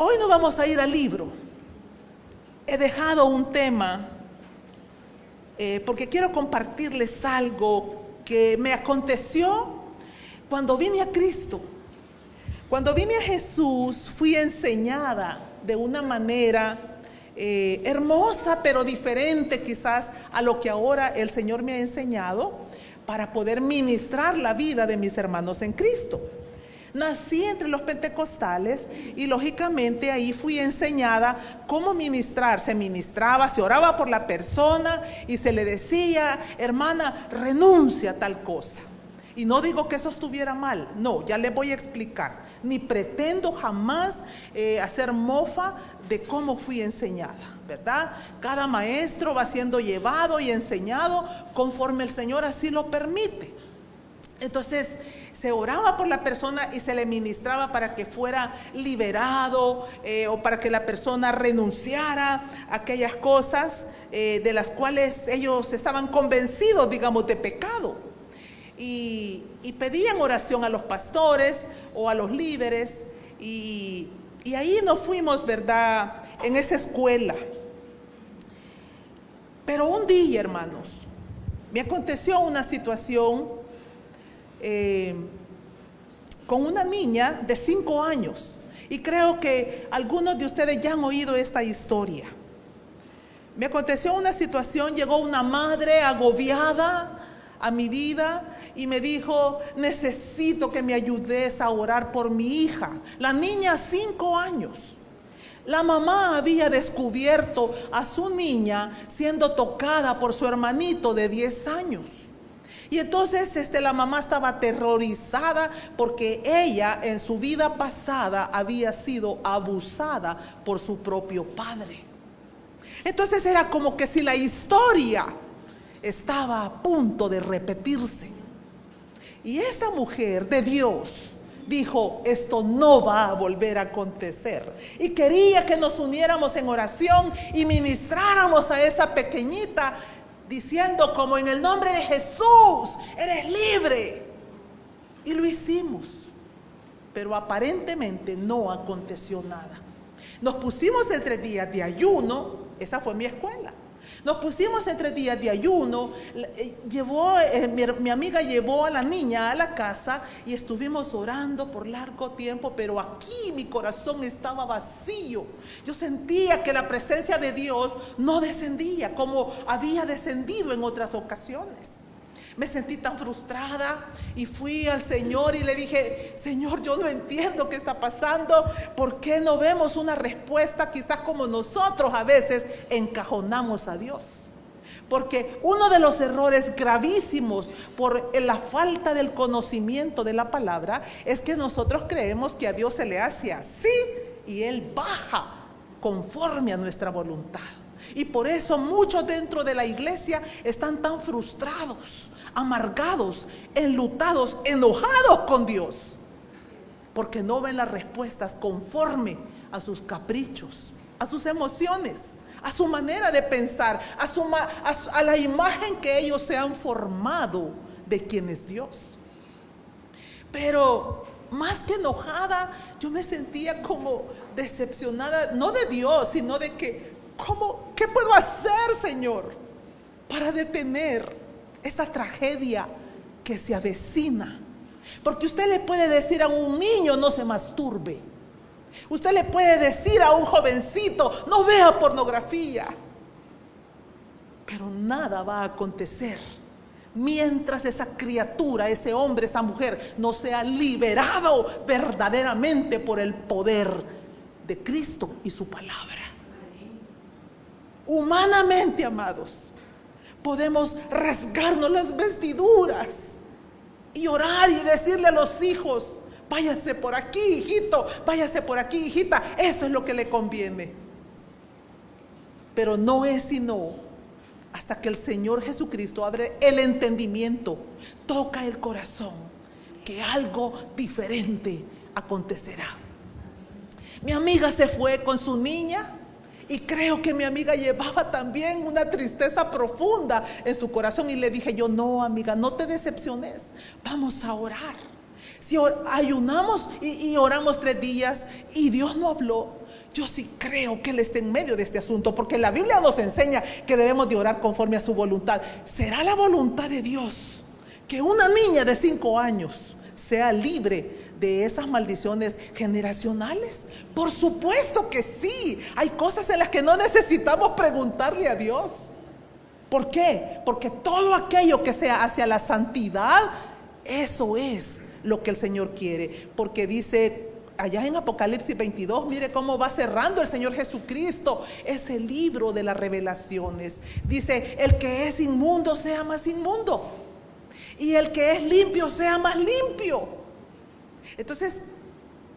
Hoy no vamos a ir al libro. He dejado un tema porque quiero compartirles algo que me aconteció cuando vine a Cristo. Cuando vine a Jesús fui enseñada de una manera hermosa, pero diferente quizás a lo que ahora el Señor me ha enseñado para poder ministrar la vida de mis hermanos en Cristo. Nací entre los pentecostales y lógicamente ahí fui enseñada cómo ministrar. Se ministraba, se oraba por la persona y se le decía: hermana, renuncia a tal cosa. Y no digo que eso estuviera mal, no, ya le voy a explicar. Ni pretendo jamás hacer mofa de cómo fui enseñada, ¿verdad? Cada maestro va siendo llevado y enseñado conforme el Señor así lo permite. Entonces se oraba por la persona y se le ministraba para que fuera liberado o para que la persona renunciara a aquellas cosas de las cuales ellos estaban convencidos, digamos, de pecado. Y pedían oración a los pastores o a los líderes y ahí nos fuimos, ¿verdad?, en esa escuela. Pero un día, hermanos, me aconteció una situación con una niña de 5 años y creo que algunos de ustedes ya han oído esta historia. Me aconteció una situación, llegó una madre agobiada a mi vida y me dijo: necesito que me ayudes a orar por mi hija. La niña, 5 años. La mamá había descubierto a su niña siendo tocada por su hermanito de 10 años. Y entonces la mamá estaba aterrorizada porque ella en su vida pasada había sido abusada por su propio padre. Entonces era como que si la historia estaba a punto de repetirse. Y esta mujer de Dios dijo: esto no va a volver a acontecer. Y quería que nos uniéramos en oración y ministráramos a esa pequeñita, diciendo como: en el nombre de Jesús, eres libre. Y lo hicimos, pero aparentemente no aconteció nada. Nos pusimos entre días de ayuno, esa fue mi escuela. Nos pusimos entre días de ayuno, mi amiga llevó a la niña a la casa y estuvimos orando por largo tiempo, pero aquí mi corazón estaba vacío. Yo sentía que la presencia de Dios no descendía como había descendido en otras ocasiones. Me sentí tan frustrada y fui al Señor y le dije: Señor, yo no entiendo qué está pasando. ¿Por qué no vemos una respuesta? Quizás como nosotros a veces encajonamos a Dios. Porque uno de los errores gravísimos por la falta del conocimiento de la palabra es que nosotros creemos que a Dios se le hace así y Él baja conforme a nuestra voluntad. Y por eso muchos dentro de la iglesia están tan frustrados, amargados, enlutados, enojados con Dios, porque no ven las respuestas conforme a sus caprichos, a sus emociones, a su manera de pensar, a la imagen que ellos se han formado de quién es Dios. Pero más que enojada, yo me sentía como decepcionada, no de Dios, sino de que ¿qué puedo hacer, Señor, para detener esta tragedia que se avecina? Porque usted le puede decir a un niño: no se masturbe. Usted le puede decir a un jovencito: no vea pornografía. Pero nada va a acontecer mientras esa criatura, ese hombre, esa mujer no sea liberado verdaderamente por el poder de Cristo y su palabra. Humanamente, amados, podemos rasgarnos las vestiduras y orar y decirle a los hijos: váyase por aquí, hijito, váyase por aquí, hijita, esto es lo que le conviene. Pero no es sino hasta que el Señor Jesucristo abre el entendimiento, toca el corazón, que algo diferente acontecerá. Mi amiga se fue con su niña. Y creo que mi amiga llevaba también una tristeza profunda en su corazón. Y le dije yo: no, amiga, no te decepciones, vamos a orar. Si ayunamos y oramos 3 días y Dios no habló, Yo sí creo que Él está en medio de este asunto, porque la Biblia nos enseña que debemos de orar conforme a su voluntad. ¿Será la voluntad de Dios que una niña de 5 años sea libre de esas maldiciones generacionales? Por supuesto que sí. Hay cosas en las que no necesitamos preguntarle a Dios. ¿Por qué? Porque todo aquello que sea hacia la santidad, eso es lo que el Señor quiere. Porque dice allá en Apocalipsis 22, mire cómo va cerrando el Señor Jesucristo ese libro de las revelaciones. Dice: el que es inmundo sea más inmundo, y el que es limpio sea más limpio. Entonces,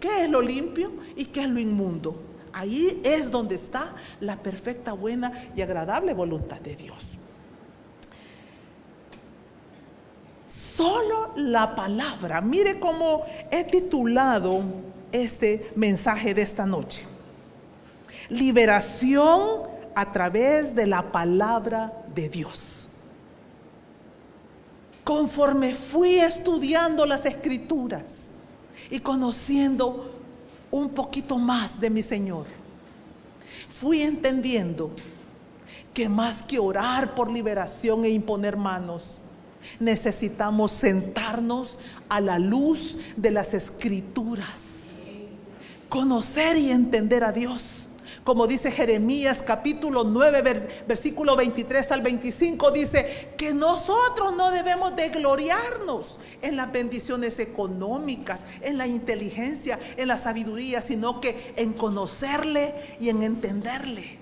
¿qué es lo limpio y qué es lo inmundo? Ahí es donde está la perfecta, buena y agradable voluntad de Dios. Solo la palabra. Mire cómo he titulado este mensaje de esta noche: liberación a través de la palabra de Dios. Conforme fui estudiando las Escrituras y conociendo un poquito más de mi Señor, fui entendiendo que más que orar por liberación e imponer manos, necesitamos sentarnos a la luz de las Escrituras, conocer y entender a Dios. Como dice Jeremías capítulo 9, versículo 23 al 25, dice que nosotros no debemos de gloriarnos en las bendiciones económicas, en la inteligencia, en la sabiduría, sino que en conocerle y en entenderle.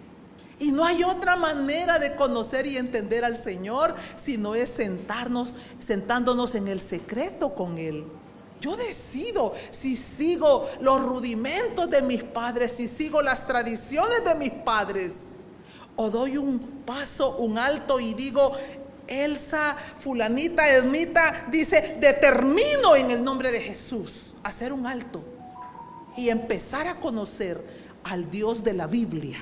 Y no hay otra manera de conocer y entender al Señor sino es sentándonos en el secreto con Él. Yo decido si sigo los rudimentos de mis padres, si sigo las tradiciones de mis padres, o doy un paso, un alto y digo: Elsa, fulanita, Edmita, dice, determino en el nombre de Jesús hacer un alto y empezar a conocer al Dios de la Biblia.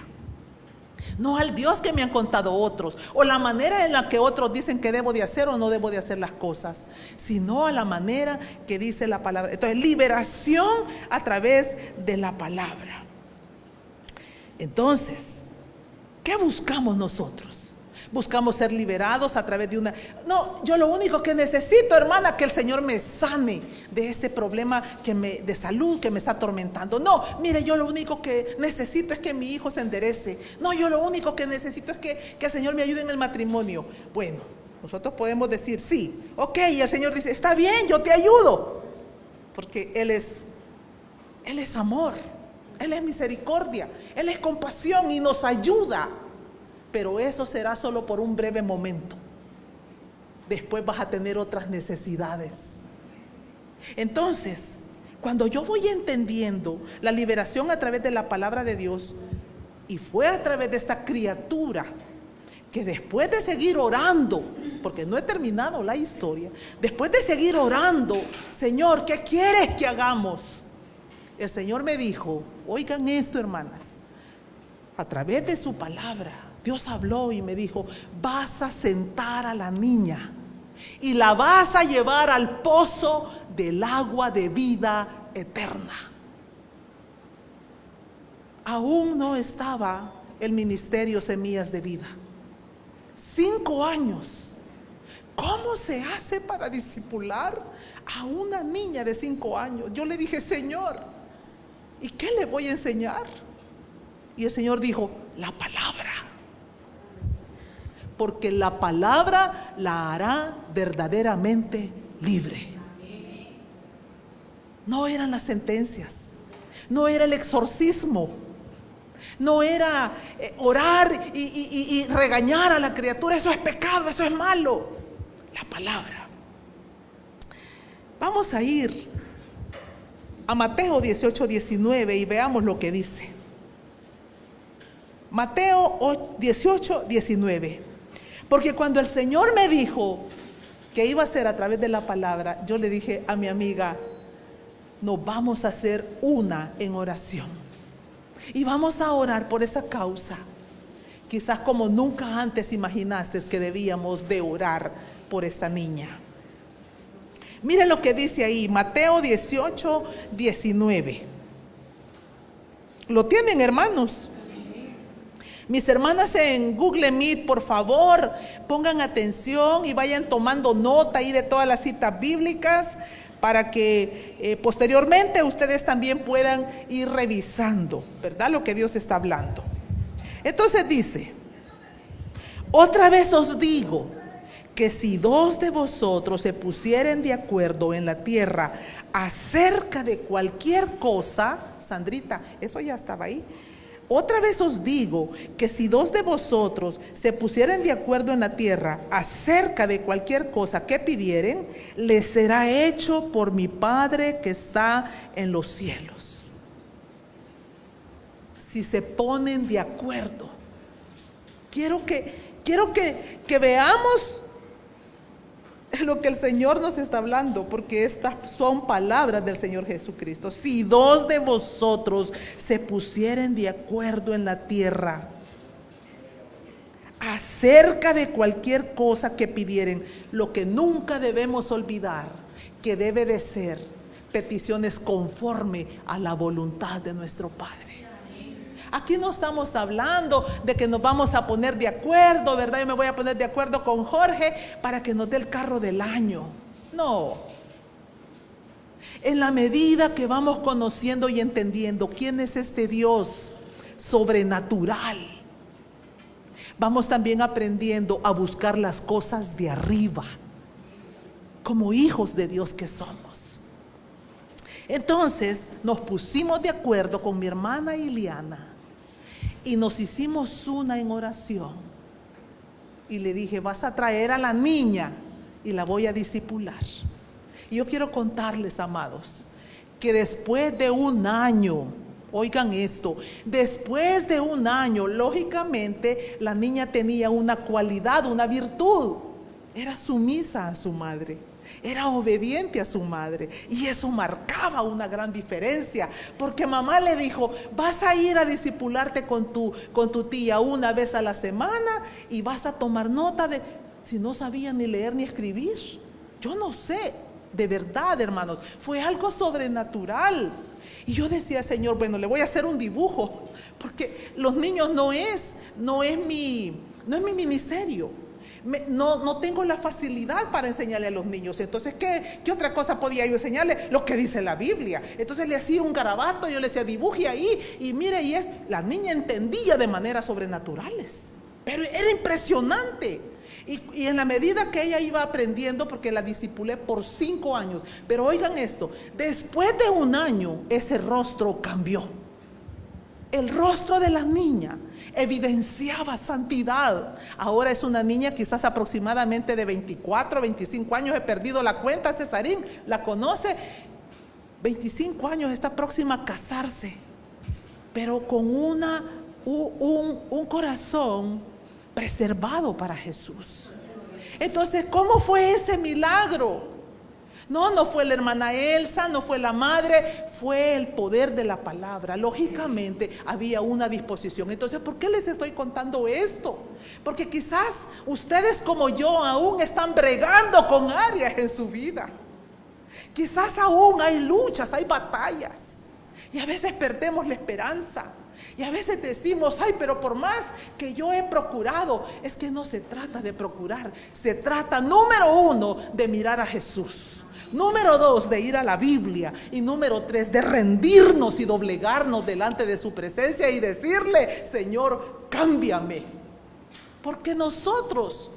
No al Dios que me han contado otros, o la manera en la que otros dicen que debo de hacer o no debo de hacer las cosas, sino a la manera que dice la palabra. Entonces, liberación a través de la palabra. Entonces, ¿qué buscamos nosotros? Buscamos ser liberados a través de una... No, yo lo único que necesito, hermana, que el Señor me sane de este problema de salud que me está atormentando. No, mire, yo lo único que necesito es que mi hijo se enderece. No, yo lo único que necesito es que el Señor me ayude en el matrimonio. Bueno, nosotros podemos decir sí, ok, y el Señor dice: está bien, yo te ayudo. Porque Él es amor, Él es misericordia, Él es compasión y nos ayuda. Pero eso será solo por un breve momento. Después vas a tener otras necesidades. Entonces, cuando yo voy entendiendo la liberación a través de la palabra de Dios, y fue a través de esta criatura que después de seguir orando, porque no he terminado la historia, después de seguir orando: Señor, ¿qué quieres que hagamos? El Señor me dijo: oigan esto, hermanas, a través de su palabra Dios habló y me dijo: vas a sentar a la niña y la vas a llevar al pozo del agua de vida eterna. Aún no estaba el ministerio Semillas de Vida. 5 años. ¿Cómo se hace para discipular a una niña de 5 años? Yo le dije: Señor, ¿y qué le voy a enseñar? Y el Señor dijo: la palabra. Porque la palabra la hará verdaderamente libre. No eran las sentencias, no era el exorcismo, no era orar y regañar a la criatura. Eso es pecado, eso es malo. La palabra. Vamos a ir a Mateo 18, 19 y veamos lo que dice. Mateo 18, 19. Porque cuando el Señor me dijo que iba a ser a través de la palabra, yo le dije a mi amiga: nos vamos a hacer una en oración. Y vamos a orar por esa causa. Quizás como nunca antes imaginaste que debíamos de orar por esta niña. Miren lo que dice ahí, Mateo 18, 19. ¿Lo tienen, hermanos? Mis hermanas en Google Meet, por favor, pongan atención y vayan tomando nota ahí de todas las citas bíblicas para que posteriormente ustedes también puedan ir revisando, ¿verdad? Lo que Dios está hablando. Entonces dice: otra vez os digo que si dos de vosotros se pusieren de acuerdo en la tierra acerca de cualquier cosa, Sandrita, eso ya estaba ahí. Otra vez os digo que si dos de vosotros se pusieren de acuerdo en la tierra acerca de cualquier cosa que pidieren, les será hecho por mi Padre que está en los cielos. Si se ponen de acuerdo. Quiero que veamos lo que el Señor nos está hablando, porque estas son palabras del Señor Jesucristo. Si dos de vosotros se pusieren de acuerdo en la tierra acerca de cualquier cosa que pidieren, lo que nunca debemos olvidar, que debe de ser peticiones conforme a la voluntad de nuestro Padre. Aquí no estamos hablando de que nos vamos a poner de acuerdo, ¿verdad? Yo me voy a poner de acuerdo con Jorge para que nos dé el carro del año. No. En la medida que vamos conociendo y entendiendo quién es este Dios sobrenatural, vamos también aprendiendo a buscar las cosas de arriba, como hijos de Dios que somos. Entonces nos pusimos de acuerdo con mi hermana Iliana y nos hicimos una en oración. Y le dije: vas a traer a la niña y la voy a discipular. Y yo quiero contarles, amados, que después de un año, oigan esto, después de un año, lógicamente la niña tenía una cualidad, una virtud. Era sumisa a su madre. Era obediente a su madre, y eso marcaba una gran diferencia, porque mamá le dijo: vas a ir a discipularte con tu tía una vez a la semana y vas a tomar nota de... Si no sabía ni leer ni escribir, yo no sé, de verdad, hermanos, fue algo sobrenatural. Y yo decía: Señor, bueno, le voy a hacer un dibujo, porque los niños no es mi ministerio. No tengo la facilidad para enseñarle a los niños. Entonces, ¿qué otra cosa podía yo enseñarle? Lo que dice la Biblia. Entonces le hacía un garabato, yo le decía: dibuje ahí, y mire, la niña entendía de maneras sobrenaturales. Pero era impresionante. Y en la medida que ella iba aprendiendo, porque la discipulé por 5 años, pero oigan esto, después de un año ese rostro cambió. El rostro de la niña evidenciaba santidad. Ahora es una niña quizás aproximadamente de 24, 25 años. He perdido la cuenta. Cesarín la conoce. 25 años, está próxima a casarse, pero con un corazón preservado para Jesús. Entonces, ¿cómo fue ese milagro? No fue la hermana Elsa, no fue la madre, fue el poder de la palabra. Lógicamente había una disposición. Entonces, ¿por qué les estoy contando esto? Porque quizás ustedes como yo aún están bregando con áreas en su vida. Quizás aún hay luchas, hay batallas, y a veces perdemos la esperanza. Y a veces decimos: ay, pero por más que yo he procurado. Es que no se trata de procurar, se trata, número 1, de mirar a Jesús. Número 2, de ir a la Biblia. Y número 3, de rendirnos y doblegarnos delante de su presencia y decirle: Señor, cámbiame. Porque nosotros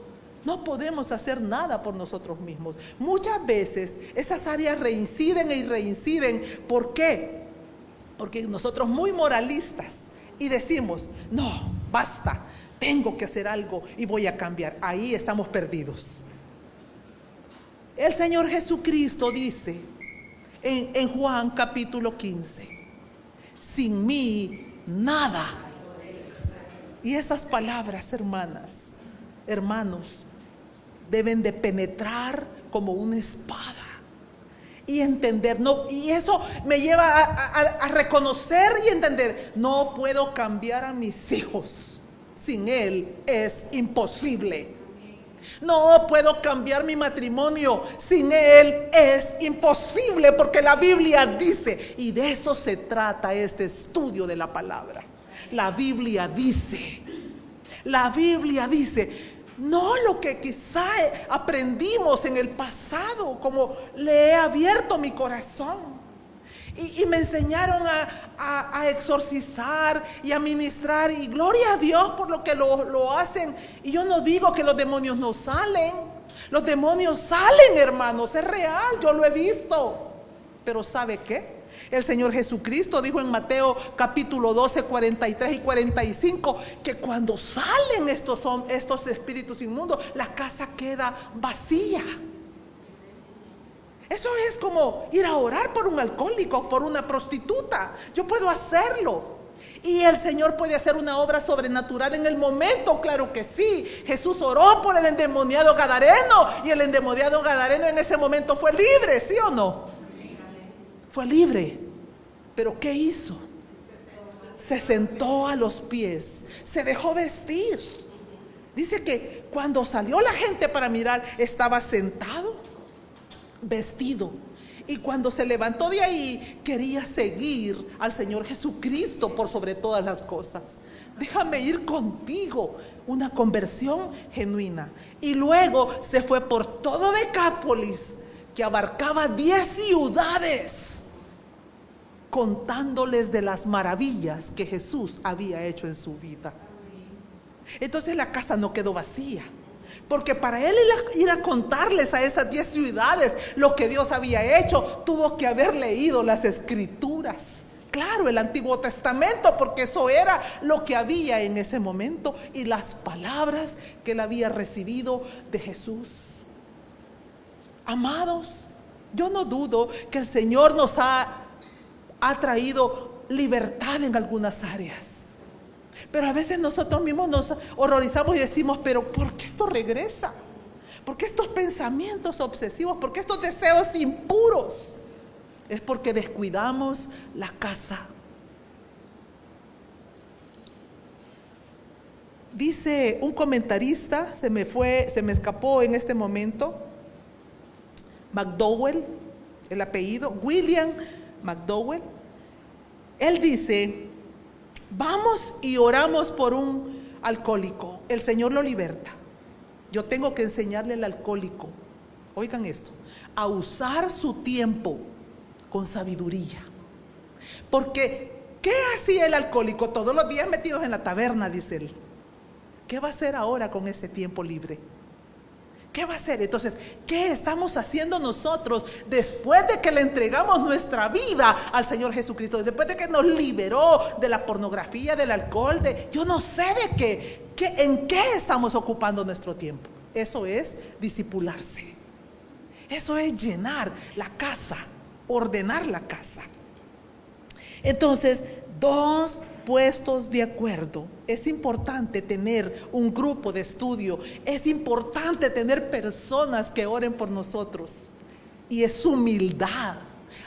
no podemos hacer nada por nosotros mismos. Muchas veces esas áreas reinciden y reinciden. ¿Por qué? Porque nosotros muy moralistas y decimos: no, basta, tengo que hacer algo y voy a cambiar. Ahí estamos perdidos. El Señor Jesucristo dice en Juan capítulo 15: sin mí nada. Y esas palabras, hermanos, deben de penetrar como una espada y entender, y eso me lleva a reconocer y entender: no puedo cambiar a mis hijos, sin Él es imposible. No puedo cambiar mi matrimonio. Sin Él es imposible, porque la Biblia dice, y de eso se trata este estudio de la palabra. La Biblia dice, no lo que quizá aprendimos en el pasado, como le he abierto mi corazón. Y me enseñaron a exorcizar y a ministrar, y gloria a Dios por lo que lo hacen. Y yo no digo que los demonios no salen. Los demonios salen, hermanos, es real, yo lo he visto. Pero ¿sabe qué? El Señor Jesucristo dijo en Mateo capítulo 12, 43 y 45, que cuando salen estos espíritus inmundos, la casa queda vacía. Eso es como ir a orar por un alcohólico, por una prostituta. Yo puedo hacerlo. Y el Señor puede hacer una obra sobrenatural en el momento, claro que sí. Jesús oró por el endemoniado gadareno, y el endemoniado gadareno en ese momento fue libre, ¿sí o no? Fue libre. Pero ¿qué hizo? Se sentó a los pies, se dejó vestir. Dice que cuando salió la gente para mirar, estaba sentado, vestido, y cuando se levantó de ahí, quería seguir al Señor Jesucristo por sobre todas las cosas. Déjame ir contigo. Una conversión genuina. Y luego se fue por todo Decápolis, que abarcaba 10 ciudades, contándoles de las maravillas que Jesús había hecho en su vida. Entonces la casa no quedó vacía, porque para él ir a contarles a esas 10 ciudades lo que Dios había hecho, tuvo que haber leído las Escrituras. Claro, el Antiguo Testamento, porque eso era lo que había en ese momento, y las palabras que él había recibido de Jesús. Amados, yo no dudo que el Señor nos ha traído libertad en algunas áreas. Pero a veces nosotros mismos nos horrorizamos y decimos, pero ¿por qué esto regresa? ¿Por qué estos pensamientos obsesivos? ¿Por qué estos deseos impuros? Es porque descuidamos la casa. Dice un comentarista, se me escapó en este momento, McDowell, el apellido, William McDowell. Él dice: vamos y oramos por un alcohólico, el Señor lo liberta. Yo tengo que enseñarle al alcohólico, oigan esto, a usar su tiempo con sabiduría. Porque ¿qué hacía el alcohólico? Todos los días metidos en la taberna, dice él. ¿Qué va a hacer ahora con ese tiempo libre? ¿Qué va a hacer? Entonces, ¿qué estamos haciendo nosotros después de que le entregamos nuestra vida al Señor Jesucristo? Después de que nos liberó de la pornografía, del alcohol, yo no sé de qué, en qué estamos ocupando nuestro tiempo. Eso es discipularse. Eso es llenar la casa, ordenar la casa. Entonces, dos puestos de acuerdo. Es importante tener un grupo de estudio, es importante tener personas que oren por nosotros, y es humildad.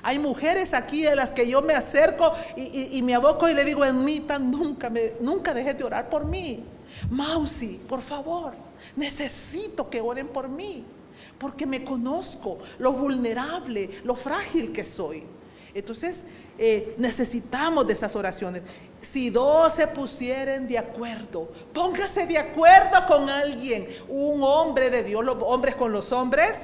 Hay mujeres aquí a las que yo me acerco y me aboco y le digo: Anita, nunca dejes de orar por mí. Mausi, por favor, necesito que oren por mí, porque me conozco lo vulnerable, lo frágil que soy. Entonces necesitamos de esas oraciones. Si dos se pusieren de acuerdo, póngase de acuerdo con alguien, un hombre de Dios, los hombres con los hombres,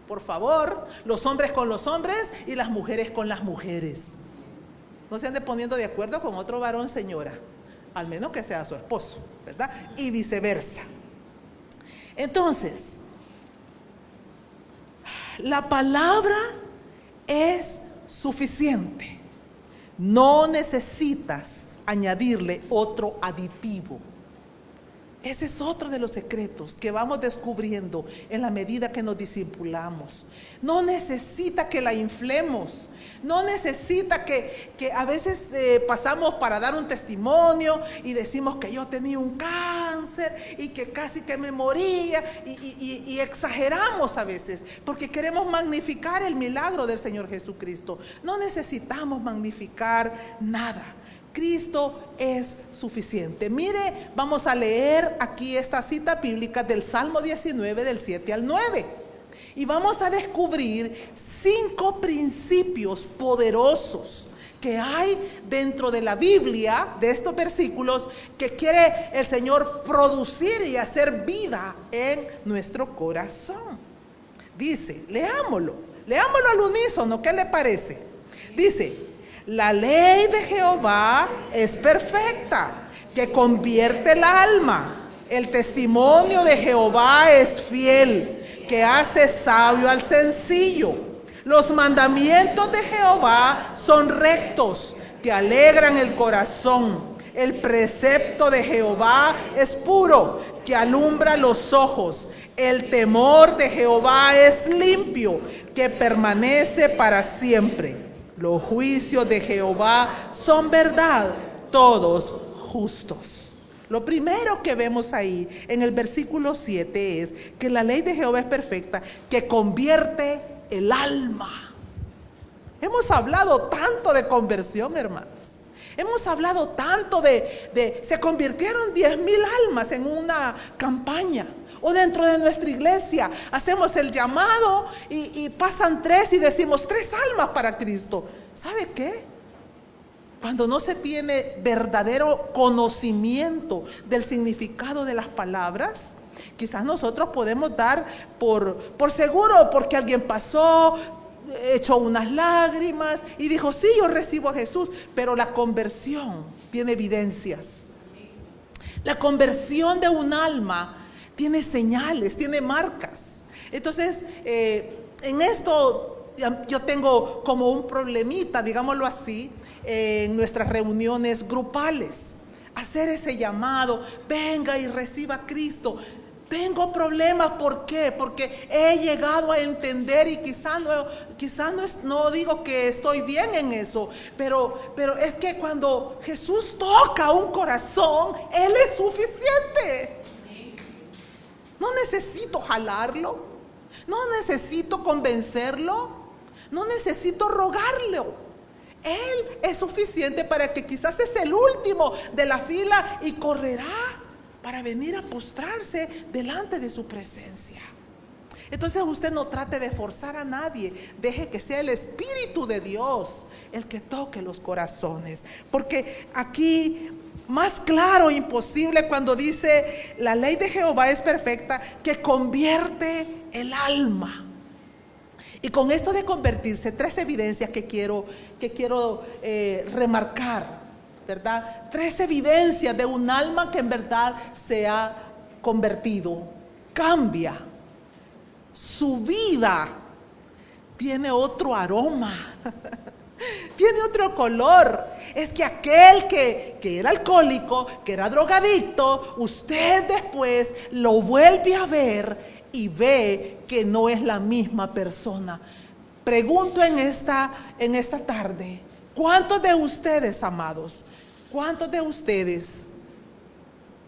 por favor, los hombres con los hombres y las mujeres con las mujeres. No se ande poniendo de acuerdo con otro varón, señora, al menos que sea su esposo, ¿verdad? Y viceversa. Entonces, la palabra es suficiente. No necesitas añadirle otro aditivo. Ese es otro de los secretos que vamos descubriendo en la medida que nos discipulamos. No necesita que la inflemos. No necesita que a veces pasamos para dar un testimonio y decimos que yo tenía un cáncer y que casi que me moría, y exageramos a veces porque queremos magnificar el milagro del Señor Jesucristo. No necesitamos magnificar nada. Cristo es suficiente. Mire, vamos a leer aquí esta cita bíblica del Salmo 19, del 7 al 9. Y vamos a descubrir 5 principios poderosos que hay dentro de la Biblia, de estos versículos, que quiere el Señor producir y hacer vida en nuestro corazón. Dice, leámoslo al unísono, ¿qué le parece? Dice: la ley de Jehová es perfecta, que convierte el alma. El testimonio de Jehová es fiel, que hace sabio al sencillo. Los mandamientos de Jehová son rectos, que alegran el corazón. El precepto de Jehová es puro, que alumbra los ojos. El temor de Jehová es limpio, que permanece para siempre. Los juicios de Jehová son verdad, todos justos. Lo primero que vemos ahí en el versículo 7 es que la ley de Jehová es perfecta, que convierte el alma. Hemos hablado tanto de conversión, hermanos. Hemos hablado tanto se convirtieron 10,000 almas en una campaña. O dentro de nuestra iglesia hacemos el llamado y pasan 3 y decimos 3 almas para Cristo. ¿Sabe qué? Cuando no se tiene verdadero conocimiento del significado de las palabras, quizás nosotros podemos dar por seguro, porque alguien pasó, echó unas lágrimas y dijo: sí, yo recibo a Jesús. Pero la conversión tiene evidencias. La conversión de un alma tiene señales, tiene marcas. Entonces, en esto yo tengo como un problemita, digámoslo así, en nuestras reuniones grupales. Hacer ese llamado: venga y reciba a Cristo. Tengo problemas, ¿por qué? Porque he llegado a entender, y quizás no digo que estoy bien en eso, pero es que cuando Jesús toca un corazón, Él es suficiente. No necesito jalarlo, no necesito convencerlo, no necesito rogarlo. Él es suficiente para que quizás es el último de la fila y correrá para venir a postrarse delante de su presencia. Entonces usted no trate de forzar a nadie, deje que sea el Espíritu de Dios el que toque los corazones, porque aquí más claro imposible cuando dice: la ley de Jehová es perfecta, que convierte el alma. Y con esto de convertirse, 3 evidencias que quiero remarcar, ¿verdad? 3 evidencias de un alma que en verdad se ha convertido. Cambia. Su vida tiene otro aroma. Tiene otro color. Es que aquel que era alcohólico, que era drogadicto, usted después lo vuelve a ver y ve que no es la misma persona. Pregunto en esta tarde: ¿cuántos de ustedes, amados, cuántos de ustedes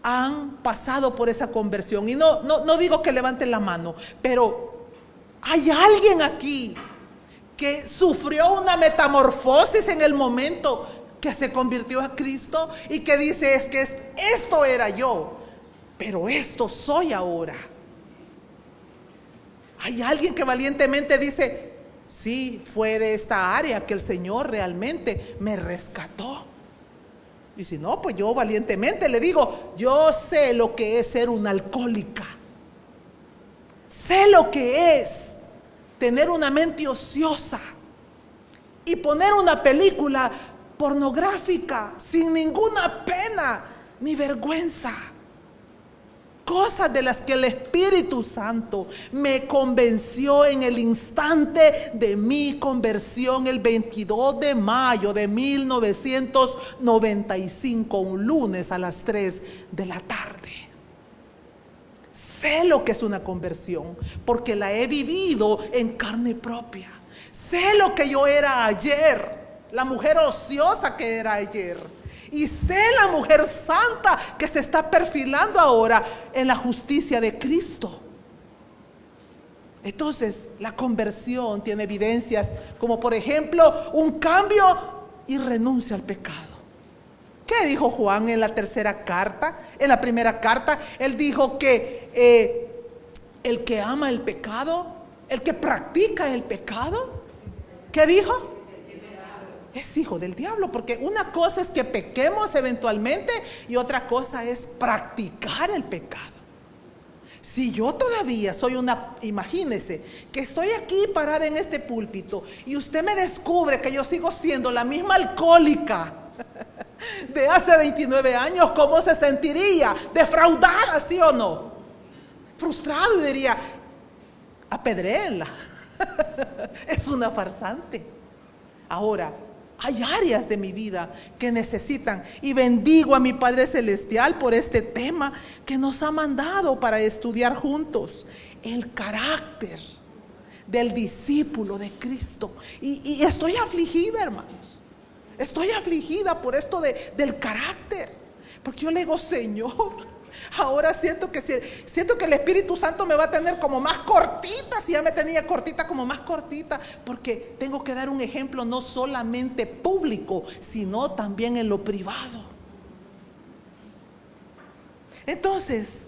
han pasado por esa conversión? Y no digo que levanten la mano, pero ¿hay alguien aquí que sufrió una metamorfosis en el momento que se convirtió a Cristo y que dice: es que esto era yo, pero esto soy ahora? Hay alguien que valientemente dice: sí, fue de esta área que el Señor realmente me rescató. Y si no, pues yo valientemente le digo: yo sé lo que es ser una alcohólica. Sé lo que es tener una mente ociosa y poner una película pornográfica sin ninguna pena ni vergüenza. Cosas de las que el Espíritu Santo me convenció en el instante de mi conversión, el 22 de mayo de 1995, un lunes a las 3 de la tarde. Sé lo que es una conversión, porque la he vivido en carne propia. Sé lo que yo era ayer, la mujer ociosa que era ayer. Y sé la mujer santa que se está perfilando ahora en la justicia de Cristo. Entonces, la conversión tiene evidencias como, por ejemplo, un cambio y renuncia al pecado. ¿Qué dijo Juan en la tercera carta? En la primera carta, él dijo que el que ama el pecado, el que practica el pecado, ¿qué dijo? Es hijo del diablo, porque una cosa es que pequemos eventualmente y otra cosa es practicar el pecado. Si yo todavía soy imagínese que estoy aquí parada en este púlpito y usted me descubre que yo sigo siendo la misma alcohólica de hace 29 años, ¿cómo se sentiría? Defraudada, ¿sí o no? Frustrado, y diría, apedréenla. Es una farsante. Ahora, hay áreas de mi vida que necesitan, y bendigo a mi Padre Celestial por este tema que nos ha mandado para estudiar juntos, el carácter del discípulo de Cristo. Y estoy afligida, hermanos, estoy afligida por esto del carácter, porque yo le digo, Señor, ahora siento que el Espíritu Santo me va a tener como más cortita. Si ya me tenía cortita, como más cortita, porque tengo que dar un ejemplo no solamente público, sino también en lo privado. Entonces,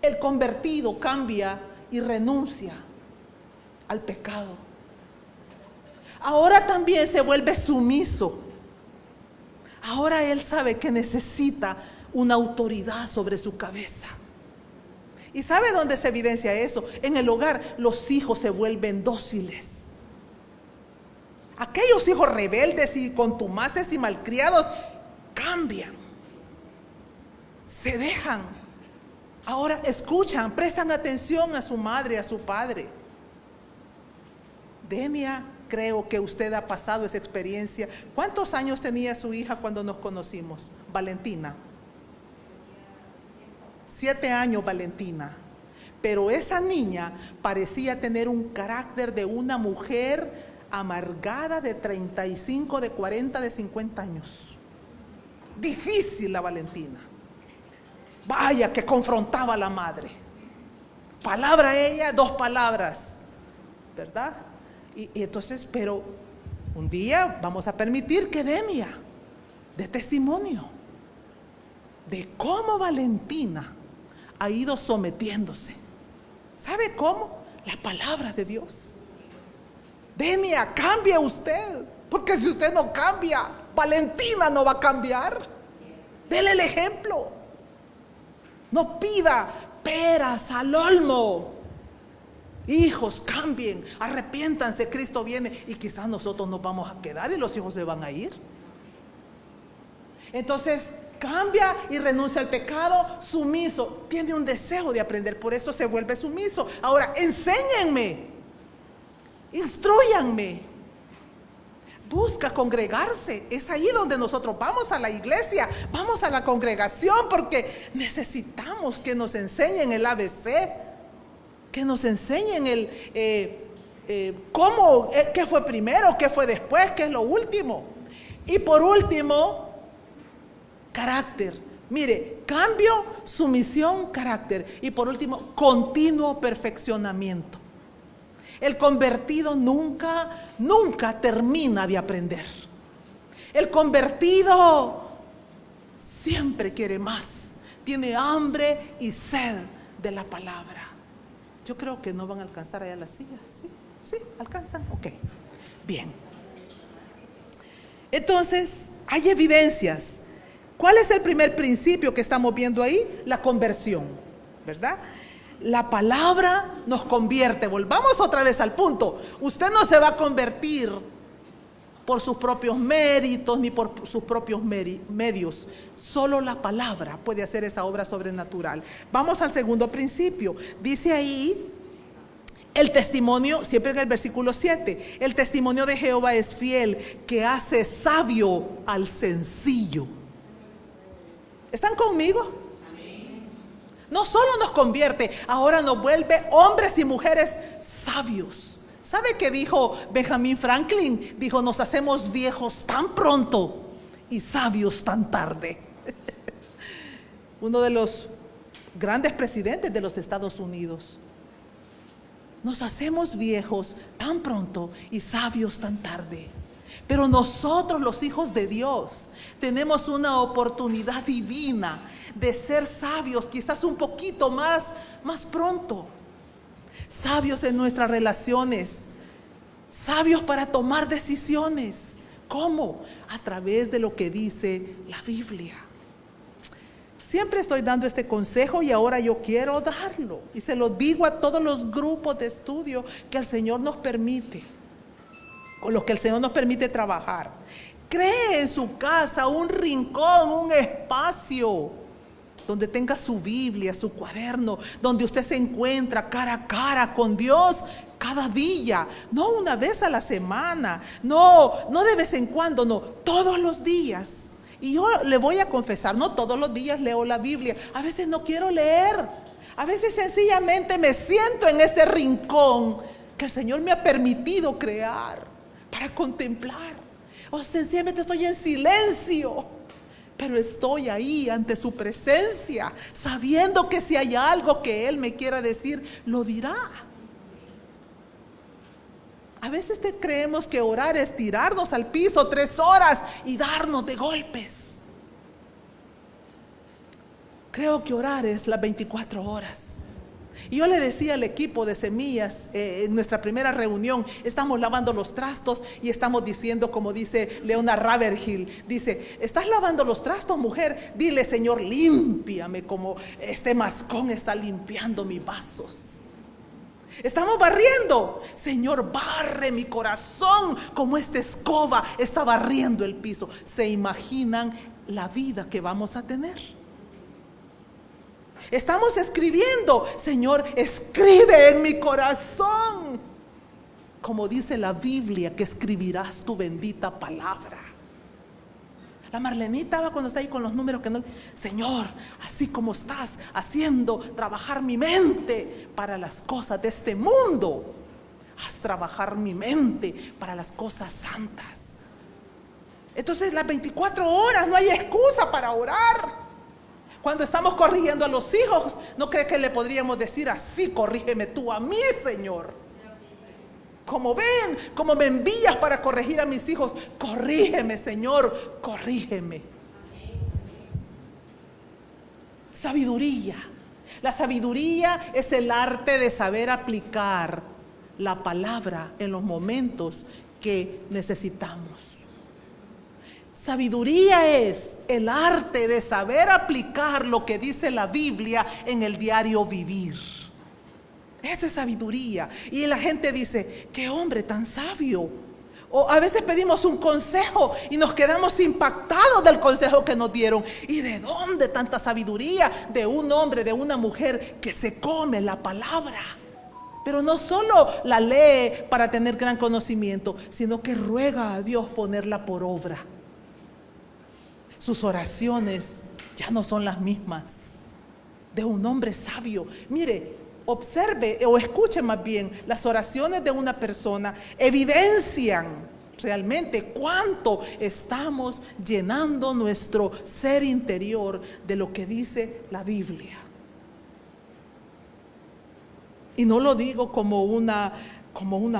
el convertido cambia y renuncia al pecado. Ahora también se vuelve sumiso. Ahora él sabe que necesita una autoridad sobre su cabeza. ¿Y sabe dónde se evidencia eso? En el hogar. Los hijos se vuelven dóciles. Aquellos hijos rebeldes y contumaces y malcriados cambian, se dejan. Ahora escuchan, prestan atención a su madre, a su padre. Denia, creo que usted ha pasado esa experiencia. ¿Cuántos años tenía su hija cuando nos conocimos? Valentina. 7 años, Valentina. Pero esa niña parecía tener un carácter de una mujer amargada de 35, de 40, de 50 años. Difícil la Valentina. Vaya que confrontaba a la madre. Palabra ella, 2 palabras, ¿verdad? Y entonces, pero un día vamos a permitir que Denia dé testimonio de cómo Valentina ha ido sometiéndose. ¿Sabe cómo? La palabra de Dios. Denia, cambia usted, porque si usted no cambia, Valentina no va a cambiar. Dele el ejemplo. No pida peras al olmo. Hijos, cambien, arrepiéntanse, Cristo viene. Y quizás nosotros nos vamos a quedar y los hijos se van a ir. Entonces, cambia y renuncia al pecado, sumiso. Tiene un deseo de aprender, por eso se vuelve sumiso. Ahora, enséñenme, instrúyanme. Busca congregarse. Es ahí donde nosotros vamos a la iglesia, vamos a la congregación, porque necesitamos que nos enseñen el ABC, que nos enseñen cómo, qué fue primero, qué fue después, qué es lo último. Y por último, carácter. Mire, cambio, sumisión, carácter. Y por último, continuo perfeccionamiento. El convertido nunca termina de aprender. El convertido siempre quiere más. Tiene hambre y sed de la palabra. Yo creo que no van a alcanzar allá las sillas. ¿Sí? ¿Alcanzan? Ok. Bien. Entonces, hay evidencias. ¿Cuál es el primer principio que estamos viendo ahí? La conversión, ¿verdad? La palabra nos convierte. Volvamos otra vez al punto. Usted no se va a convertir por sus propios méritos ni por sus propios medios. Solo la palabra puede hacer esa obra sobrenatural. Vamos al segundo principio. Dice ahí el testimonio, siempre en el versículo 7, el testimonio de Jehová es fiel, que hace sabio al sencillo. ¿Están conmigo? No solo nos convierte, ahora nos vuelve hombres y mujeres sabios. ¿Sabe qué dijo Benjamin Franklin? Dijo, nos hacemos viejos tan pronto y sabios tan tarde. Uno de los grandes presidentes de los Estados Unidos. Nos hacemos viejos tan pronto y sabios tan tarde. Pero nosotros, los hijos de Dios, tenemos una oportunidad divina de ser sabios, quizás un poquito más pronto. Sabios en nuestras relaciones, sabios para tomar decisiones. ¿Cómo? A través de lo que dice la Biblia. Siempre estoy dando este consejo y ahora yo quiero darlo. Y se lo digo a todos los grupos de estudio que el Señor nos permite, con los que el Señor nos permite trabajar. Cree en su casa un rincón, un espacio donde tenga su Biblia, su cuaderno, donde usted se encuentra cara a cara con Dios cada día, no una vez a la semana, no de vez en cuando, no, todos los días. Y yo le voy a confesar, no todos los días leo la Biblia, a veces no quiero leer, a veces sencillamente me siento en ese rincón que el Señor me ha permitido crear para contemplar, o sencillamente estoy en silencio, pero estoy ahí ante su presencia, sabiendo que si hay algo que Él me quiera decir, lo dirá. A veces creemos que orar es tirarnos al piso 3 horas y darnos de golpes. Creo que orar es las 24 horas. Y yo le decía al equipo de semillas en nuestra primera reunión, estamos lavando los trastos y estamos diciendo, como dice Leonard Ravenhill, dice: ¿estás lavando los trastos, mujer? Dile: Señor, límpiame como este mascón está limpiando mis vasos. Estamos barriendo, Señor, barre mi corazón como esta escoba está barriendo el piso. ¿Se imaginan la vida que vamos a tener? Estamos escribiendo, Señor, escribe en mi corazón, como dice la Biblia, que escribirás tu bendita palabra. La Marlenita va cuando está ahí con los números que no. Señor, así como estás haciendo trabajar mi mente para las cosas de este mundo, haz trabajar mi mente para las cosas santas. Entonces las 24 horas no hay excusa para orar. Cuando estamos corrigiendo a los hijos, ¿no cree que le podríamos decir así: corrígeme tú a mí, Señor? Como ven, como me envías para corregir a mis hijos, corrígeme, Señor, corrígeme. Sabiduría. La sabiduría es el arte de saber aplicar la palabra en los momentos que necesitamos. Sabiduría es el arte de saber aplicar lo que dice la Biblia en el diario vivir. Eso es sabiduría. Y la gente dice: qué hombre tan sabio. O a veces pedimos un consejo y nos quedamos impactados del consejo que nos dieron. ¿Y de dónde tanta sabiduría? De un hombre, de una mujer que se come la palabra. Pero no solo la lee para tener gran conocimiento, sino que ruega a Dios ponerla por obra. Sus oraciones ya no son las mismas de un hombre sabio. Mire, observe o escuche más bien, las oraciones de una persona evidencian realmente cuánto estamos llenando nuestro ser interior de lo que dice la Biblia. Y no lo digo como una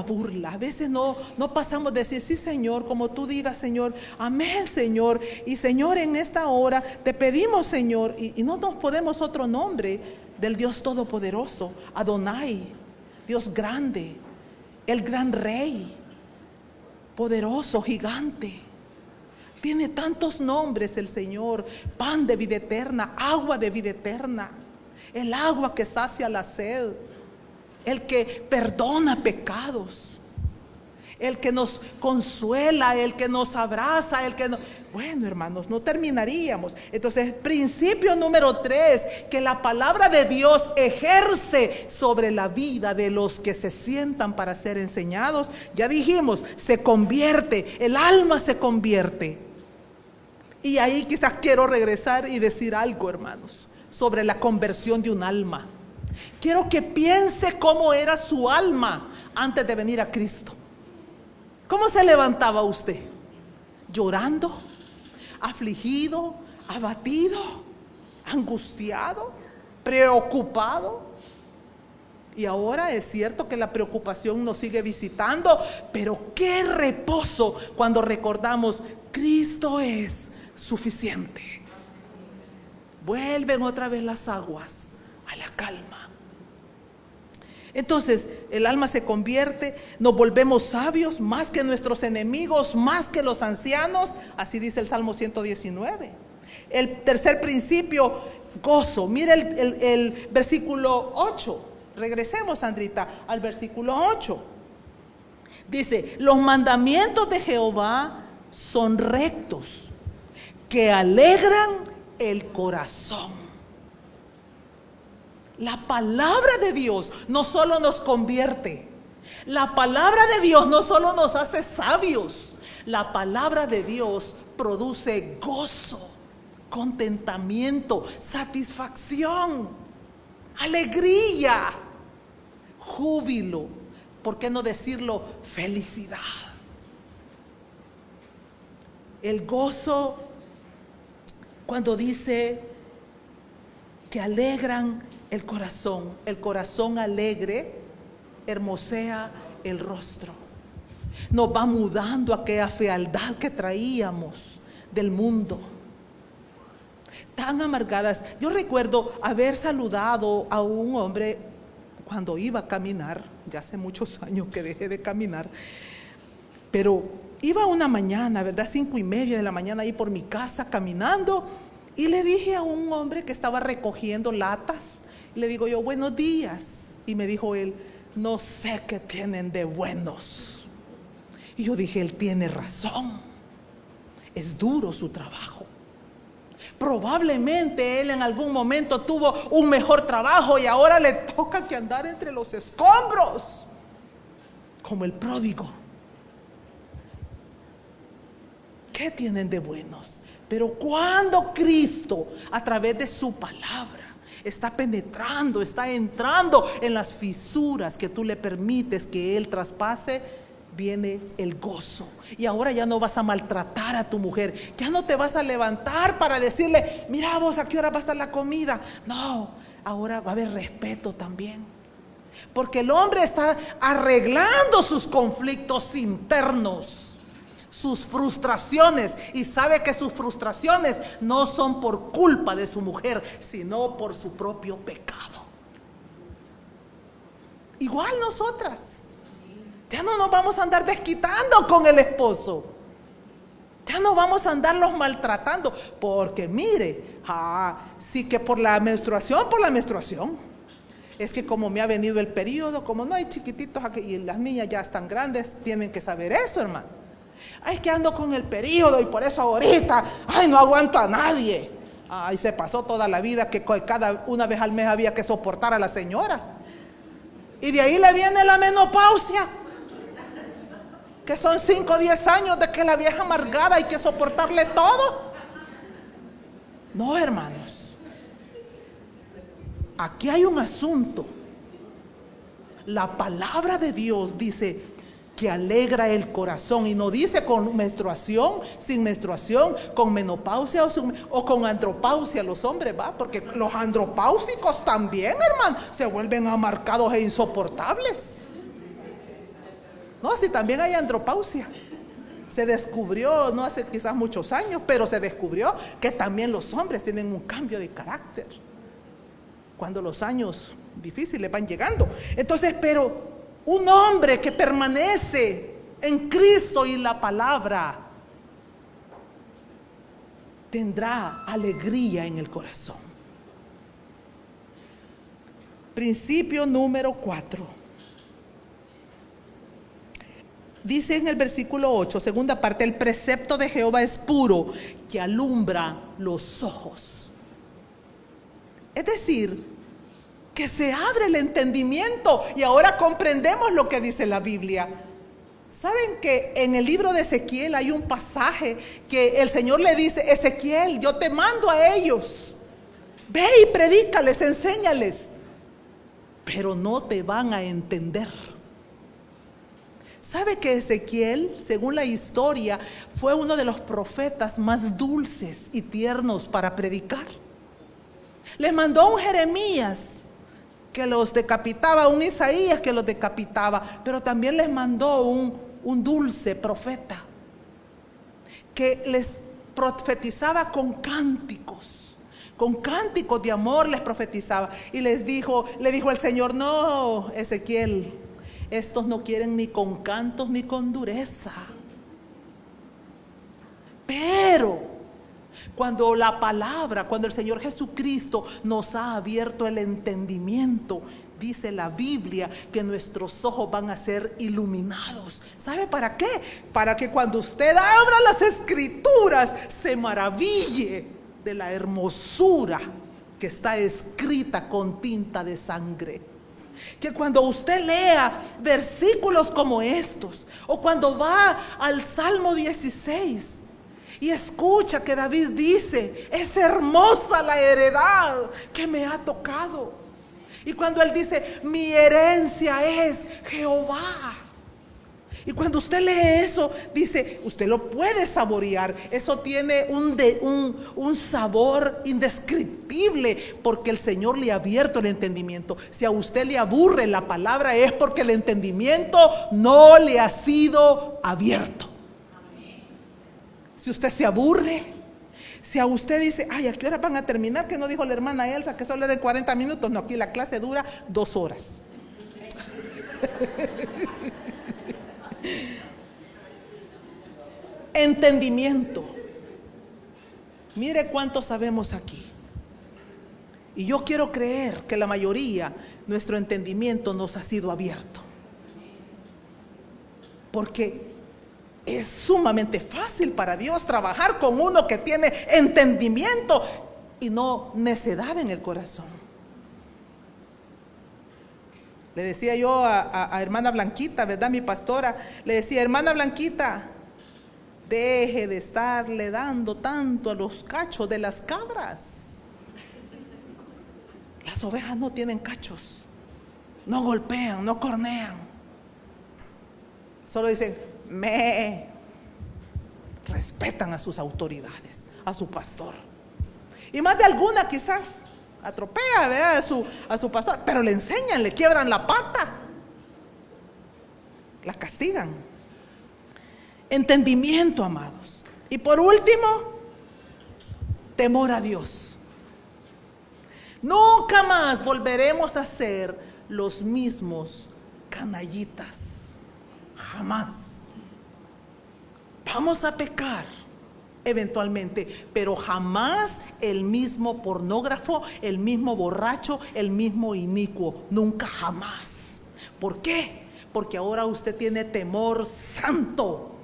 burla. A veces no pasamos de decir: sí, Señor, como tú digas, Señor, amén, Señor. Y Señor, en esta hora te pedimos, Señor, y no nos podemos otro nombre del Dios Todopoderoso, Adonai, Dios grande, el gran Rey, poderoso, gigante. Tiene tantos nombres el Señor: pan de vida eterna, agua de vida eterna, el agua que sacia la sed, el que perdona pecados, el que nos consuela, el que nos abraza, el que nos... Bueno, hermanos, no terminaríamos. Entonces, principio número 3, que la palabra de Dios ejerce sobre la vida de los que se sientan para ser enseñados. Ya dijimos, se convierte, el alma se convierte. Y ahí quizás quiero regresar y decir algo, hermanos, sobre la conversión de un alma. Quiero que piense cómo era su alma antes de venir a Cristo. ¿Cómo se levantaba usted? ¿Llorando? ¿Afligido? ¿Abatido? ¿Angustiado? ¿Preocupado? Y ahora es cierto que la preocupación nos sigue visitando, pero qué reposo cuando recordamos: Cristo es suficiente. Vuelven otra vez las aguas a la calma. Entonces el alma se convierte, nos volvemos sabios más que nuestros enemigos, más que los ancianos. Así dice el Salmo 119. El tercer principio, gozo. Mire el versículo 8. Regresemos, Sandrita, al versículo 8. Dice: los mandamientos de Jehová son rectos, que alegran el corazón. La palabra de Dios no solo nos convierte, la palabra de Dios no solo nos hace sabios, la palabra de Dios produce gozo, contentamiento, satisfacción, alegría, júbilo, ¿por qué no decirlo? Felicidad. El gozo, cuando dice que alegran el corazón alegre hermosea el rostro, nos va mudando aquella fealdad que traíamos del mundo, tan amargadas. Yo recuerdo haber saludado a un hombre cuando iba a caminar, ya hace muchos años que dejé de caminar, pero iba una mañana, ¿verdad? 5:30 de la mañana, ahí por mi casa caminando, y le dije a un hombre que estaba recogiendo latas, le digo yo: buenos días. Y me dijo él: no sé qué tienen de buenos. Y yo dije: él tiene razón, es duro su trabajo. Probablemente él en algún momento tuvo un mejor trabajo y ahora le toca que andar entre los escombros, como el pródigo. ¿Qué tienen de buenos? Pero cuando Cristo, a través de su palabra, está penetrando, está entrando en las fisuras que tú le permites que Él traspase, viene el gozo. Y ahora ya no vas a maltratar a tu mujer, ya no te vas a levantar para decirle: mira vos, ¿a qué hora va a estar la comida? No, ahora va a haber respeto también, porque el hombre está arreglando sus conflictos internos, sus frustraciones, y sabe que sus frustraciones no son por culpa de su mujer, sino por su propio pecado. Igual nosotras, ya no nos vamos a andar desquitando con el esposo, ya no vamos a andarlos maltratando, porque mire, sí que por la menstruación, es que como me ha venido el periodo, como no hay chiquititos aquí y las niñas ya están grandes, tienen que saber eso, hermano. Es que ando con el periodo y por eso ahorita, no aguanto a nadie. Se pasó toda la vida que cada una vez al mes había que soportar a la señora. Y de ahí le viene la menopausia, que son 5 o 10 años de que la vieja amargada hay que soportarle todo. No, hermanos, aquí hay un asunto. La palabra de Dios dice que alegra el corazón, y no dice con menstruación, sin menstruación, con menopausia o con andropausia los hombres, ¿va? Porque los andropáusicos también, hermano, se vuelven amargados e insoportables. No, si también hay andropausia. Se descubrió, no hace quizás muchos años, pero se descubrió que también los hombres tienen un cambio de carácter cuando los años difíciles van llegando. Entonces, pero un hombre que permanece en Cristo y la palabra tendrá alegría en el corazón. Principio número 4. Dice en el versículo 8, segunda parte: el precepto de Jehová es puro, que alumbra los ojos. Es decir, que se abre el entendimiento y ahora comprendemos lo que dice la Biblia. ¿Saben que en el libro de Ezequiel hay un pasaje que el Señor le dice: Ezequiel, yo te mando a ellos, ve y predícales, enséñales, pero no te van a entender? ¿Sabe que Ezequiel, según la historia, fue uno de los profetas más dulces y tiernos para predicar? Le mandó a un Jeremías que los decapitaba, un Isaías que los decapitaba, pero también les mandó un dulce profeta que les profetizaba con cánticos de amor les profetizaba. Y le dijo el Señor: no, Ezequiel, estos no quieren ni con cantos ni con dureza. Pero cuando el Señor Jesucristo nos ha abierto el entendimiento, dice la Biblia que nuestros ojos van a ser iluminados. ¿Sabe para qué? Para que cuando usted abra las Escrituras se maraville de la hermosura que está escrita con tinta de sangre. Que cuando usted lea versículos como estos, o cuando va al Salmo 16 y escucha que David dice: es hermosa la heredad que me ha tocado. Y cuando él dice: mi herencia es Jehová. Y cuando usted lee eso, dice, usted lo puede saborear. Eso tiene un sabor indescriptible, porque el Señor le ha abierto el entendimiento. Si a usted le aburre la palabra, es porque el entendimiento no le ha sido abierto. Si usted se aburre, si a usted dice: ay, ¿a qué hora van a terminar? Que no dijo la hermana Elsa que solo era de 40 minutos. No, aquí la clase dura 2 horas. Entendimiento. Mire cuánto sabemos aquí. Y yo quiero creer que la mayoría, nuestro entendimiento nos ha sido abierto. Porque es sumamente fácil para Dios trabajar con uno que tiene entendimiento y no necedad en el corazón. Le decía yo a hermana Blanquita, ¿verdad? Mi pastora, le decía: hermana Blanquita, deje de estarle dando tanto a los cachos de las cabras. Las ovejas no tienen cachos, no golpean, no cornean, solo dicen me. Respetan a sus autoridades, a su pastor, y más de alguna quizás atropella, ¿verdad?, a su pastor, pero le enseñan, le quiebran la pata, la castigan. Entendimiento, amados. Y por último, temor a Dios. Nunca más volveremos a ser los mismos canallitas, jamás. Vamos a pecar eventualmente, pero jamás el mismo pornógrafo, el mismo borracho, el mismo inicuo, nunca, jamás. ¿Por qué? Porque ahora usted tiene temor santo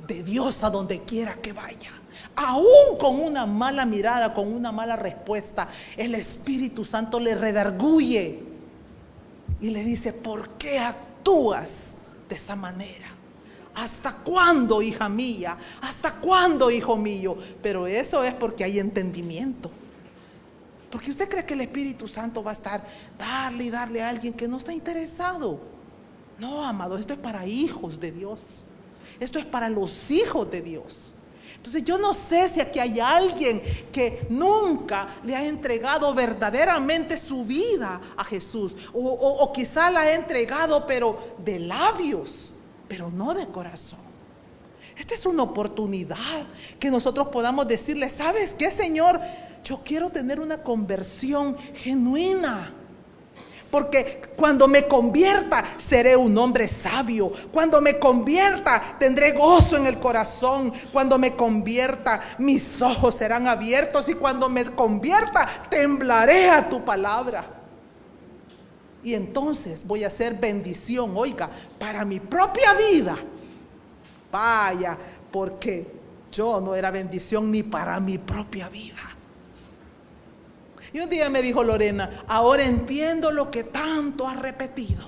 de Dios a donde quiera que vaya. Aún con una mala mirada, con una mala respuesta, el Espíritu Santo le redarguye y le dice: ¿por qué actúas de esa manera? ¿Hasta cuándo, hija mía? ¿Hasta cuándo, hijo mío? Pero eso es porque hay entendimiento. Porque usted cree que el Espíritu Santo va a estar darle a alguien que no está interesado. No, amado, esto es para hijos de Dios. Esto es para los hijos de Dios. Entonces yo no sé si aquí hay alguien que nunca le ha entregado verdaderamente su vida a Jesús, o quizá la ha entregado pero de labios, pero no de corazón. Esta es una oportunidad que nosotros podamos decirle: ¿sabes qué, Señor? Yo quiero tener una conversión genuina, porque cuando me convierta seré un hombre sabio. Cuando me convierta tendré gozo en el corazón. Cuando me convierta mis ojos serán abiertos, y cuando me convierta temblaré a tu palabra. Y entonces voy a ser bendición, oiga, para mi propia vida. Vaya, porque yo no era bendición ni para mi propia vida. Y un día me dijo Lorena: ahora entiendo lo que tanto has repetido.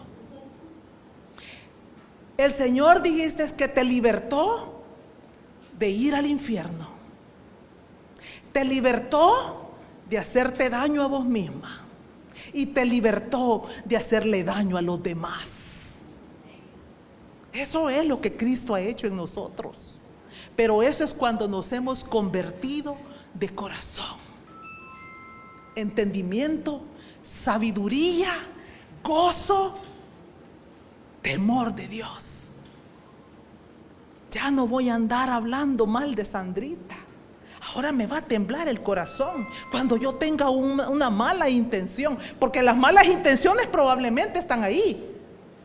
El Señor, dijiste, que te libertó de ir al infierno. Te libertó de hacerte daño a vos misma. Y te libertó de hacerle daño a los demás. Eso es lo que Cristo ha hecho en nosotros. Pero eso es cuando nos hemos convertido de corazón. Entendimiento, sabiduría, gozo, temor de Dios. Ya no voy a andar hablando mal de Sandrita. Ahora me va a temblar el corazón cuando yo tenga una mala intención, porque las malas intenciones probablemente están ahí,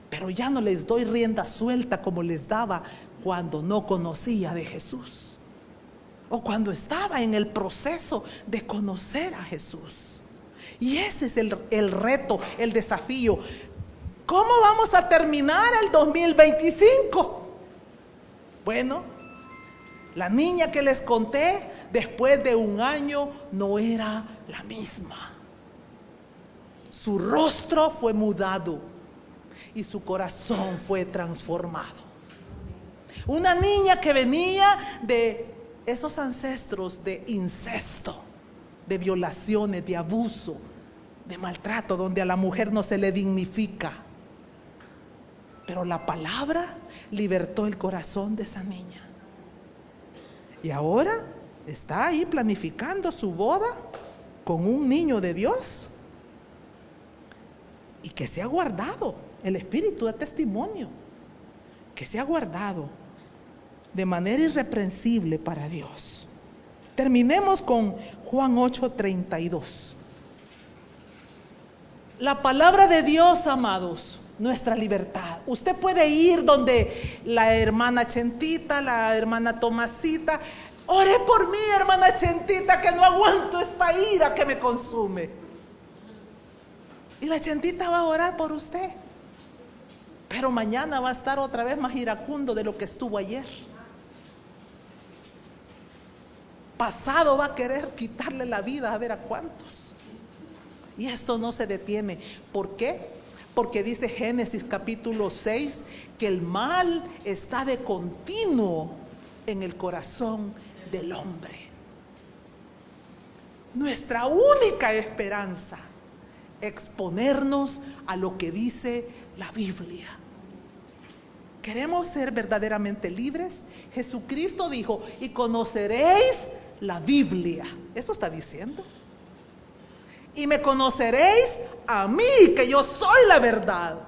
pero ya no les doy rienda suelta como les daba cuando no conocía de Jesús, o cuando estaba en el proceso de conocer a Jesús. Y ese es el reto, el desafío. ¿Cómo vamos a terminar el 2025? Bueno, la niña que les conté, después de un año no era la misma. Su rostro fue mudado y su corazón fue transformado. Una niña que venía de esos ancestros de incesto, de violaciones, de abuso, de maltrato, donde a la mujer no se le dignifica. Pero la palabra libertó el corazón de esa niña. Y ahora está ahí planificando su boda con un niño de Dios, y que se ha guardado, el espíritu de testimonio, que se ha guardado de manera irreprensible para Dios. Terminemos con Juan 8:32. La palabra de Dios, amados, nuestra libertad. Usted puede ir donde la hermana Chentita, la hermana Tomasita. Ore por mí, hermana Chentita, que no aguanto esta ira que me consume. Y la Chentita va a orar por usted. Pero mañana va a estar otra vez más iracundo de lo que estuvo ayer. Pasado va a querer quitarle la vida a ver a cuántos. Y esto no se detiene. ¿Por qué? Porque dice Génesis capítulo 6 que el mal está de continuo en el corazón del hombre. Nuestra única esperanza, exponernos a lo que dice la Biblia. ¿Queremos ser verdaderamente libres? Jesucristo dijo, y conoceréis la Biblia. Eso está diciendo. Y me conoceréis a mí, que yo soy la verdad.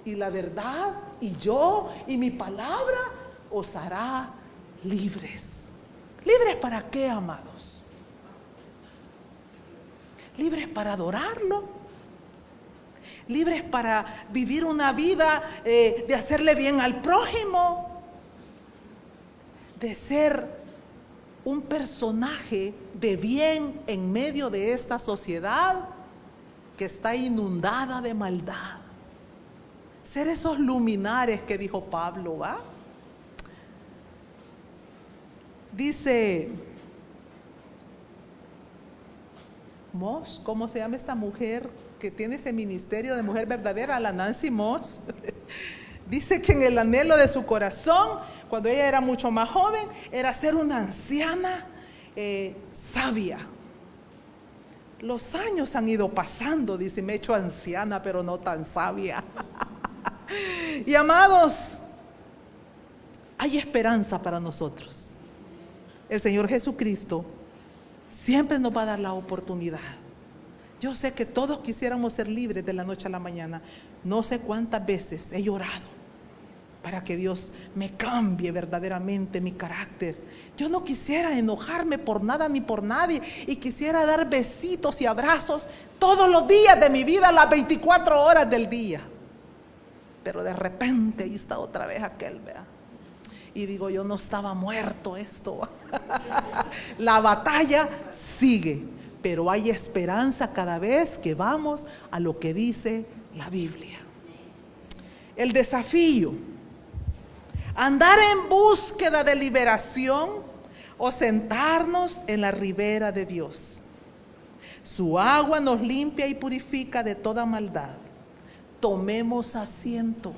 Y la verdad, y yo, y mi palabra, os hará libres. ¿Libres para qué, amados? ¿Libres para adorarlo? ¿Libres para vivir una vida de hacerle bien al prójimo? ¿De ser un personaje de bien en medio de esta sociedad que está inundada de maldad? Ser esos luminares que dijo Pablo, ¿va? Dice Moss, ¿cómo se llama esta mujer que tiene ese ministerio de mujer verdadera? La Nancy Moss. Dice que en el anhelo de su corazón, cuando ella era mucho más joven, era ser una anciana sabia. Los años han ido pasando, dice, me he hecho anciana, pero no tan sabia. Y amados, hay esperanza para nosotros. El Señor Jesucristo siempre nos va a dar la oportunidad. Yo sé que todos quisiéramos ser libres de la noche a la mañana. No sé cuántas veces he llorado para que Dios me cambie verdaderamente mi carácter. Yo no quisiera enojarme por nada ni por nadie, y quisiera dar besitos y abrazos todos los días de mi vida, las 24 horas del día. Pero de repente ahí está otra vez aquel, vea. Y digo, yo no estaba muerto esto. La batalla sigue, pero hay esperanza cada vez que vamos a lo que dice la Biblia. El desafío: andar en búsqueda de liberación o sentarnos en la ribera de Dios. Su agua nos limpia y purifica de toda maldad. Tomemos asiento.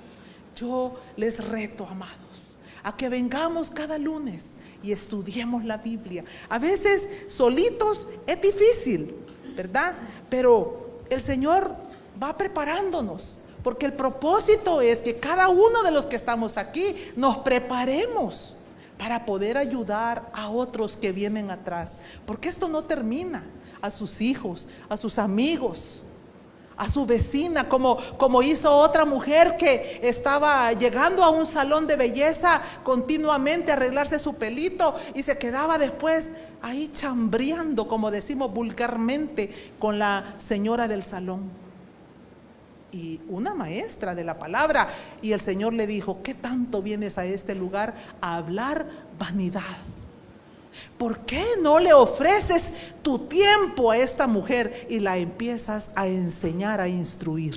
Yo les reto, amados, a que vengamos cada lunes y estudiemos la Biblia. A veces solitos es difícil, ¿verdad? Pero el Señor va preparándonos, porque el propósito es que cada uno de los que estamos aquí nos preparemos para poder ayudar a otros que vienen atrás, porque esto no termina. A sus hijos, a sus amigos, a su vecina, como hizo otra mujer que estaba llegando a un salón de belleza continuamente a arreglarse su pelito y se quedaba después ahí chambreando, como decimos vulgarmente, con la señora del salón. Y una maestra de la palabra, y el Señor le dijo: ¿qué tanto vienes a este lugar a hablar vanidad? ¿Por qué no le ofreces tu tiempo a esta mujer y la empiezas a enseñar, a instruir?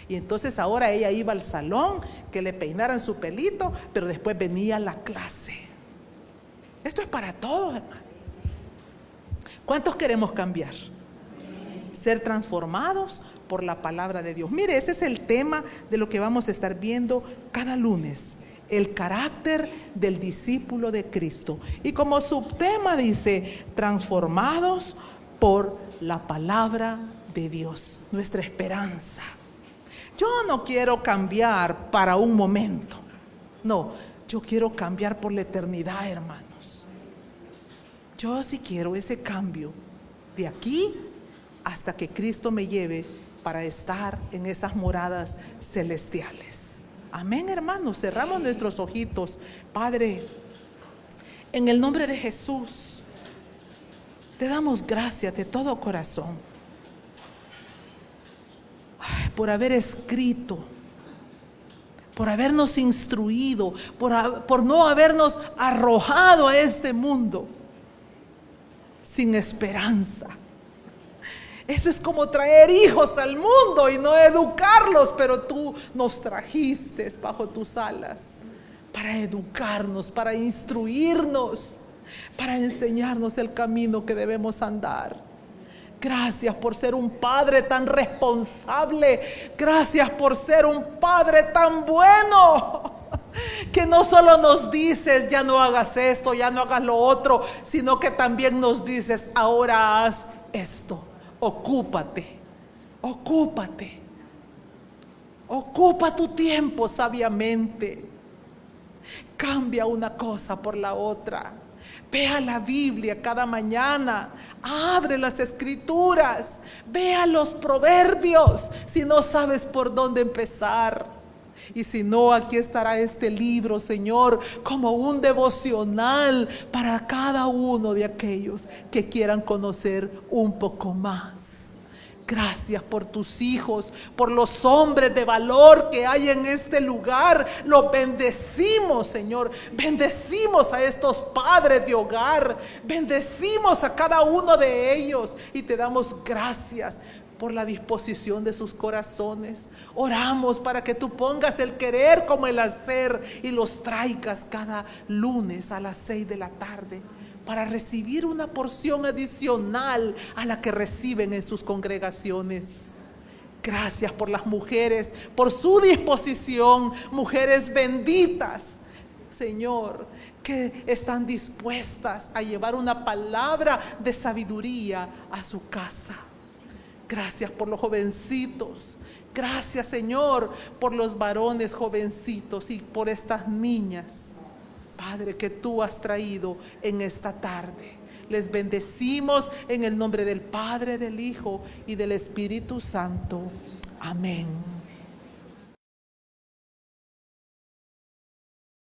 Y entonces ahora ella iba al salón, que le peinaran su pelito, pero después venía a la clase. Esto es para todos, hermano. ¿Cuántos queremos cambiar? Ser transformados por la palabra de Dios. Mire, ese es el tema de lo que vamos a estar viendo cada lunes. El carácter del discípulo de Cristo. Y como subtema dice: transformados por la palabra de Dios, nuestra esperanza. Yo no quiero cambiar para un momento. No, yo quiero cambiar por la eternidad, hermanos. Yo sí quiero ese cambio de aquí hasta que Cristo me lleve para estar en esas moradas celestiales. Amén, hermanos. Cerramos nuestros ojitos. Padre, en el nombre de Jesús, te damos gracias de todo corazón por haber escrito, por habernos instruido, por no habernos arrojado a este mundo sin esperanza. Eso es como traer hijos al mundo y no educarlos, pero tú nos trajiste bajo tus alas para educarnos, para instruirnos, para enseñarnos el camino que debemos andar. Gracias por ser un Padre tan responsable. Gracias por ser un Padre tan bueno, que no solo nos dices: ya no hagas esto, ya no hagas lo otro, sino que también nos dices: ahora haz esto. Ocúpate, ocúpate, ocupa tu tiempo sabiamente. Cambia una cosa por la otra. Vea la Biblia cada mañana, abre las Escrituras, vea los proverbios si no sabes por dónde empezar. Y si no, aquí estará este libro, Señor, como un devocional para cada uno de aquellos que quieran conocer un poco más. Gracias por tus hijos, por los hombres de valor que hay en este lugar. Los bendecimos, Señor. Bendecimos a estos padres de hogar. Bendecimos a cada uno de ellos. Y te damos gracias por la disposición de sus corazones. Oramos para que tú pongas el querer como el hacer y los traigas cada lunes a las 6 de la tarde. Para recibir una porción adicional a la que reciben en sus congregaciones. Gracias por las mujeres, por su disposición, mujeres benditas, Señor, que están dispuestas a llevar una palabra de sabiduría a su casa. Gracias por los jovencitos. Gracias, Señor, por los varones jovencitos y por estas niñas, Padre, que tú has traído en esta tarde. Les bendecimos en el nombre del Padre, del Hijo y del Espíritu Santo. Amén.